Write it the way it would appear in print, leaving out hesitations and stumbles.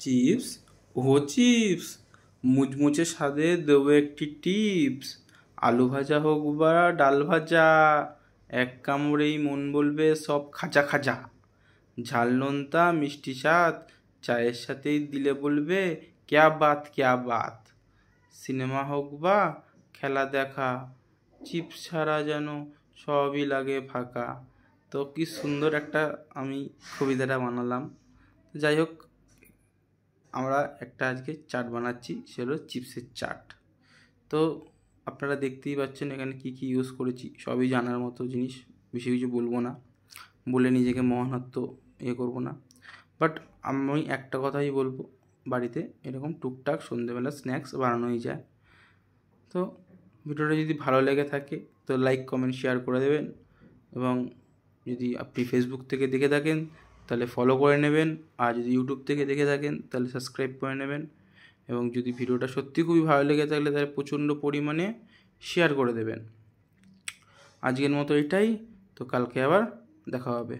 Chips, ও chips, মুচমুচে স্বাদে দেবো একটি টিপস। আলু ভাজা হোক বা ডাল ভাজা, এক কামড়েই মন বলবে সব খাজা খাজা। ঝাল নোনতা মিষ্টি স্বাদ, চায়ের সাথেই দিলে বলবে ক্যা বাত ক্যা বাত। সিনেমা হোক বা খেলা দেখা, চিপস ছাড়া যেন সবই লাগে ফাঁকা। তো কি সুন্দর একটা আমি কবিতাটা বানালাম। যাই হোক, আমরা একটা আজকে চাট বানাচ্ছি, সেটা হলো চিপসের চাট। তো আপনারা দেখতেই পাচ্ছেন এখানে কি কি ইউজ করেছি, সবই জানার মতো জিনিস, বেশি কিছু বলবো না, বলে নিজেকে মহানত্ব করবো না। বাট আমি একটা কথাই বলবো, বাড়িতে এরকম টুকটাক সন্ধেবেলা স্ন্যাক্স বানানোই যায়। তো ভিডিওটা যদি ভালো লেগে থাকে তো লাইক কমেন্ট শেয়ার করে দেবেন, এবং যদি আপনি ফেসবুক থেকে দেখে থাকেন তাহলে ফলো করে নেবেন, আর যদি ইউটিউব থেকে দেখে থাকেন তাহলে সাবস্ক্রাইব করে নেবেন, এবং যদি ভিডিওটা সত্যি খুবই ভালো লেগে থাকলে তাহলে প্রচণ্ড পরিমাণে শেয়ার করে দেবেন। আজকের মতো এটাই, তো কালকে আবার দেখা হবে।